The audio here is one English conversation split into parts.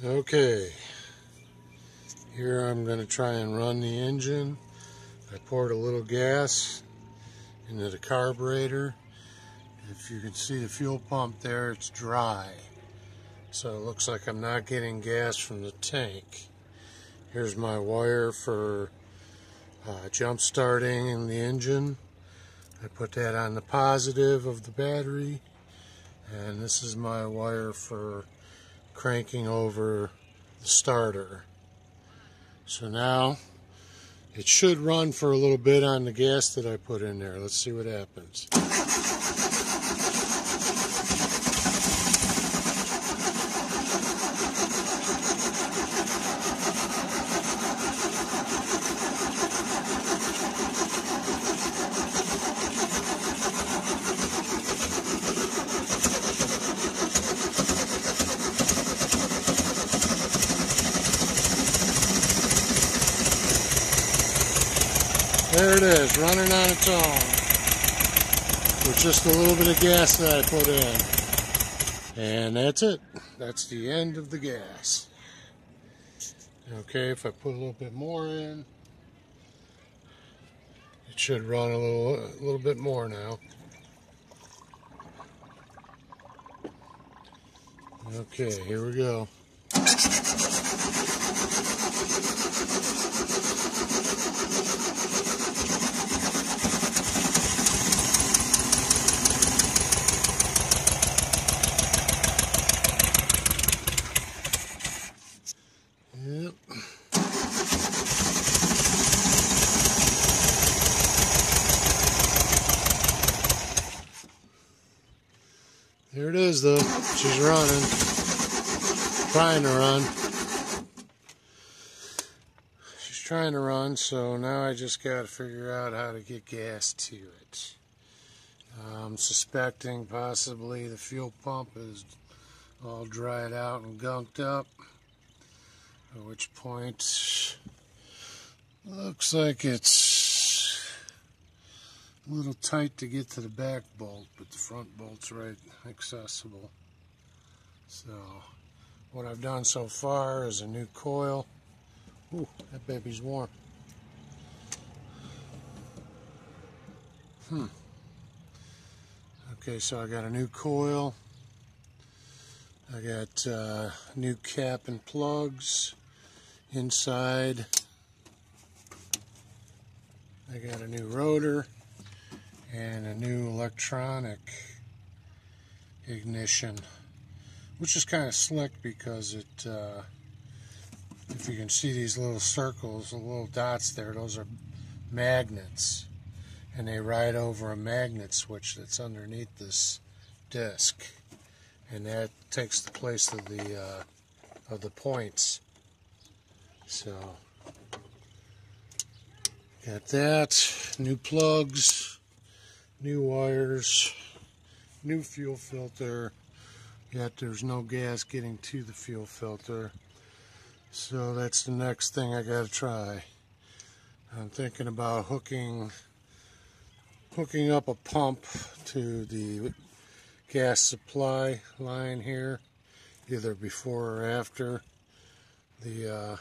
Okay, here I'm going to try and run the engine. I poured a little gas into the carburetor. If you can see the fuel pump there, it's dry. So it looks like I'm not getting gas from the tank. Here's my wire for jump starting the engine. I put that on the positive of the battery. And this is my wire for cranking over the starter. So now it should run for a little bit on the gas that I put in there. Let's see what happens. There it is, running on its own, with just a little bit of gas that I put in. And that's it. That's the end of the gas. Okay, if I put a little bit more in, it should run a little bit more now. Okay, here we go. Yep. There it is though. She's running. Trying to run. She's trying to run, so now I just got to figure out how to get gas to it. I'm suspecting possibly the fuel pump is all dried out and gunked up. At which point, looks like it's a little tight to get to the back bolt, but the front bolt's right accessible. So, what I've done so far is a new coil. Ooh, that baby's warm. Okay, so I got a new coil. I got new cap and plugs. Inside, I got a new rotor and a new electronic ignition, which is kind of slick because it, if you can see these little circles, the little dots there, those are magnets, and they ride over a magnet switch that's underneath this disc, and that takes the place of the points. So, got that, new plugs, new wires, new fuel filter, yet there's no gas getting to the fuel filter. So that's the next thing I gotta try. I'm thinking about hooking up a pump to the gas supply line here, either before or after the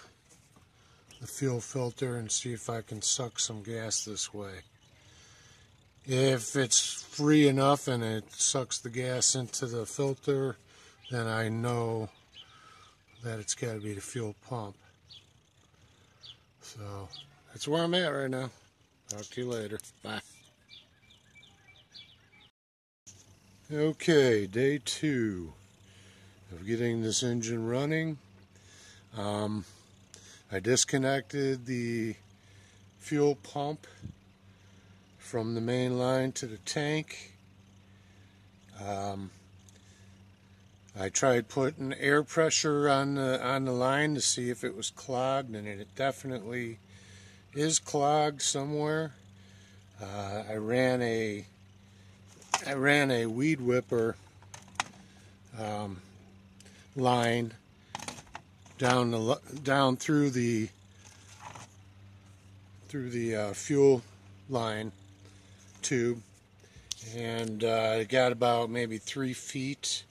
fuel filter, and see if I can suck some gas this way. If it's free enough and it sucks the gas into the filter, then I know that it's got to be the fuel pump. So that's where I'm at right now. Talk to you later. Bye. Okay, day 2 of getting this engine running. I disconnected the fuel pump from the main line to the tank. I tried putting air pressure on the line to see if it was clogged, and it definitely is clogged somewhere. I ran a weed whipper line down through the fuel line tube, and it got about maybe 3 feet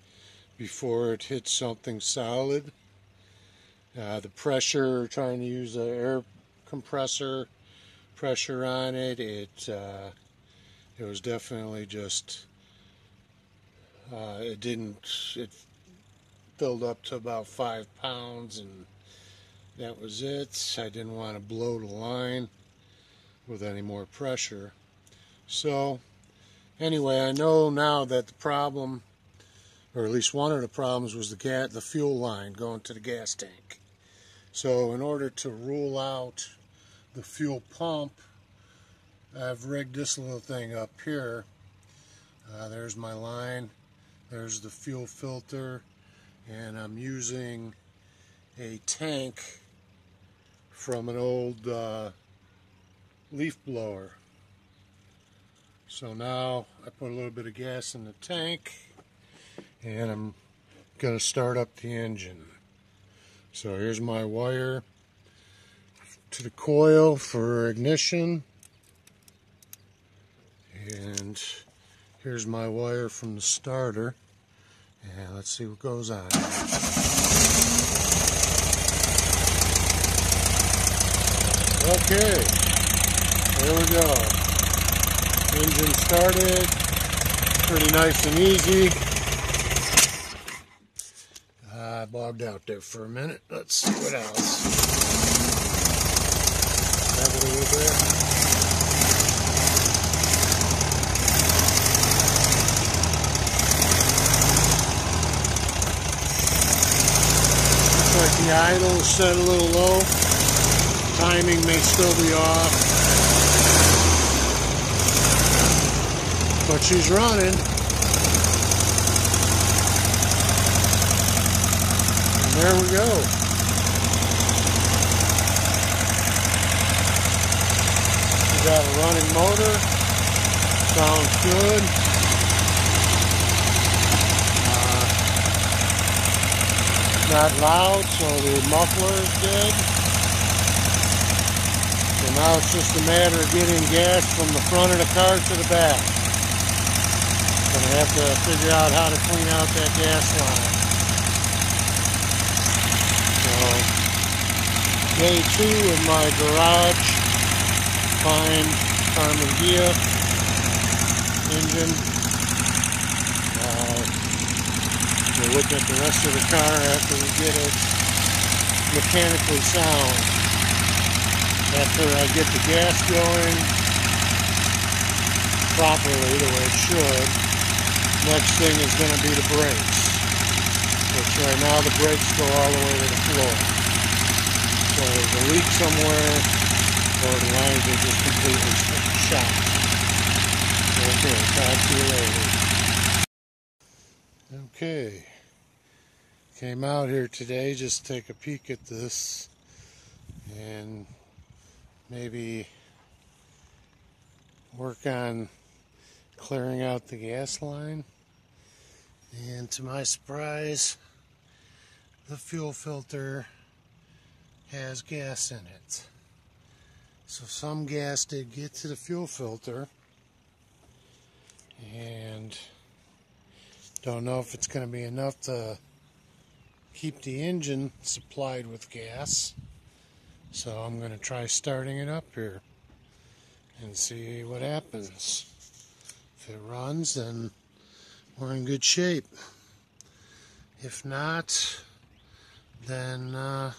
before it hit something solid. The pressure, trying to use the air compressor pressure on it, it was definitely just, it filled up to about 5 pounds, and that was it. I didn't want to blow the line with any more pressure. So anyway, I know now that the problem, or at least one of the problems, was the fuel line going to the gas tank. So in order to rule out the fuel pump, I've rigged this little thing up here. There's my line, there's the fuel filter, and I'm using a tank from an old leaf blower. So now I put a little bit of gas in the tank, and I'm going to start up the engine. So here's my wire to the coil for ignition, and here's my wire from the starter, and let's see what goes on. Okay, there we go. Engine started, pretty nice and easy. I bogged out there for a minute. Let's see what else. Have it a little bit. Looks like the idle is set a little low. Timing may still be off, but she's running. There we go. We got a running motor. Sounds good. Not loud, so the muffler is good. So now it's just a matter of getting gas from the front of the car to the back. Gonna have to figure out how to clean out that gas line. Day 2 in my garage, fine Karmann Ghia engine. We'll look at the rest of the car after we get it mechanically sound. After I get the gas going properly the way it should, next thing is going to be the brakes. Which right now the brakes go all the way to the floor. So there's a leak somewhere, or the lines are just completely shot. Okay, talk to you later. Okay, came out here today just to take a peek at this and maybe work on clearing out the gas line. And to my surprise, the fuel filter has gas in it. So some gas did get to the fuel filter, and don't know if it's going to be enough to keep the engine supplied with gas. So I'm going to try starting it up here and see what happens. If it runs, then we're in good shape. If not, then I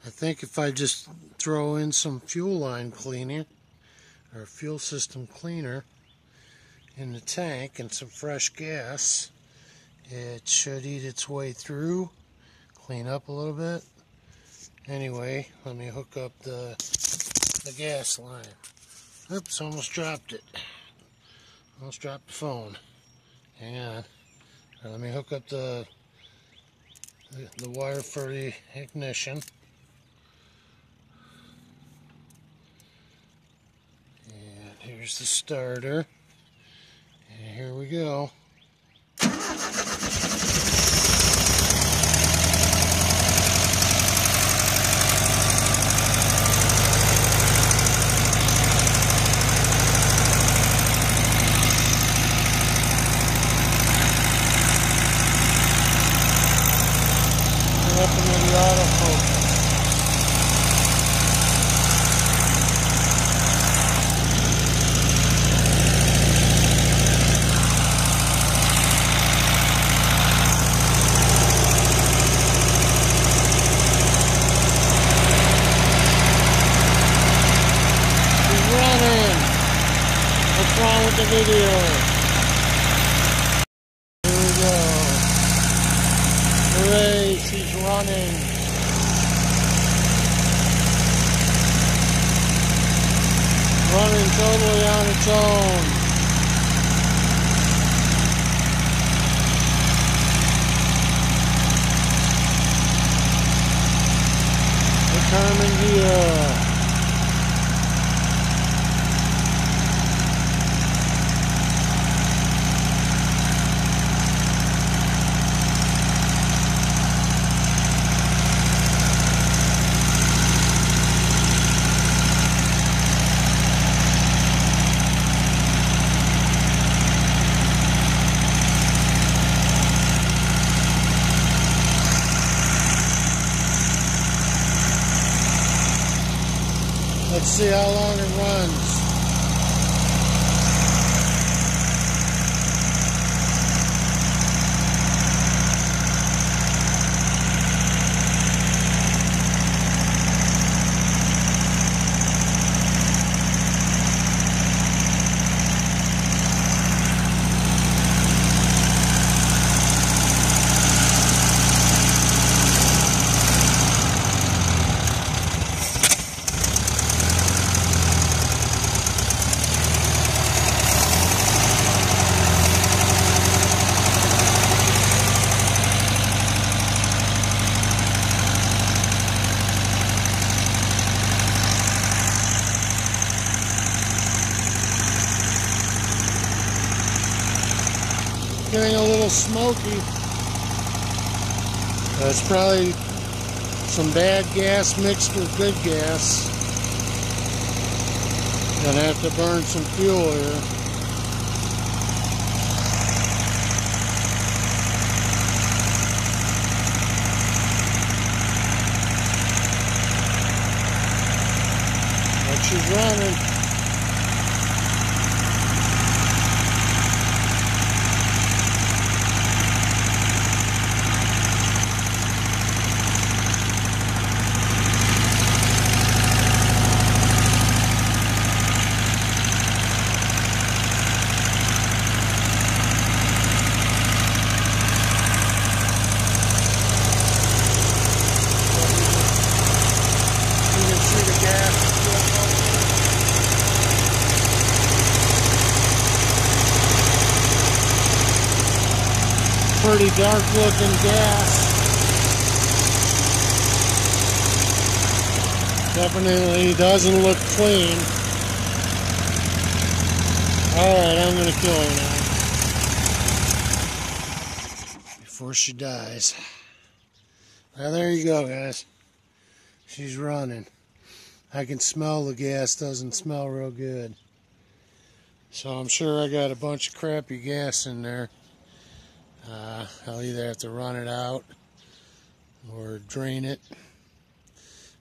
think if I just throw in some fuel line cleaner or fuel system cleaner in the tank and some fresh gas, it should eat its way through, clean up a little bit. Anyway, let me hook up the gas line. Oops, almost dropped it. Almost dropped the phone. Hang on. Now let me hook up the wire for the ignition. And here's the starter. And here we go. Up and then the autofocus. What's wrong with the video? Here we go. Hooray, she's running. Running totally on its own. The Karmann Ghia. Let's see how long it runs. Getting a little smoky. It's probably some bad gas mixed with good gas. Gonna have to burn some fuel here. But she's running. Pretty dark looking gas. Definitely doesn't look clean. Alright, I'm gonna kill her now. Before she dies. Now there you go, guys. She's running. I can smell the gas, doesn't smell real good. So I'm sure I got a bunch of crappy gas in there. I'll either have to run it out or drain it,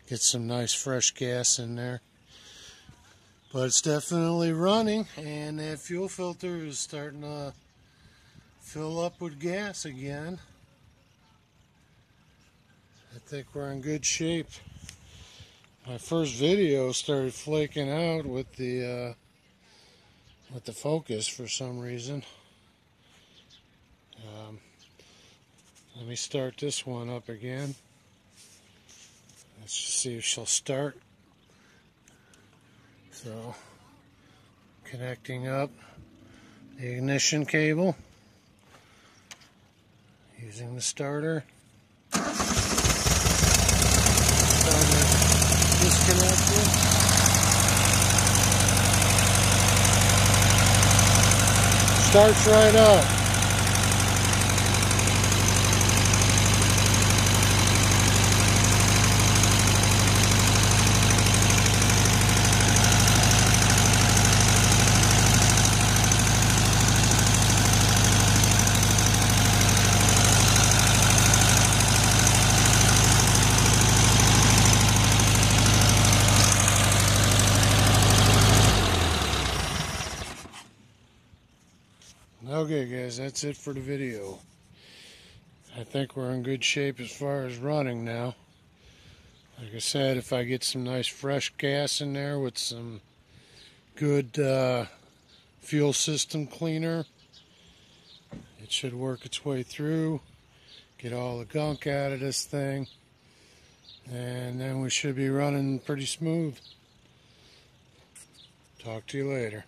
get some nice fresh gas in there. But it's definitely running, and that fuel filter is starting to fill up with gas again. I think we're in good shape. My first video started flaking out with the focus for some reason. Let me start this one up again. Let's just see if she'll start. So, connecting up the ignition cable, using the starter. Starter disconnected. Starts right up. Okay guys, that's it for the video. I think we're in good shape as far as running now. Like I said, if I get some nice fresh gas in there with some good fuel system cleaner, it should work its way through, get all the gunk out of this thing, and then we should be running pretty smooth. Talk to you later.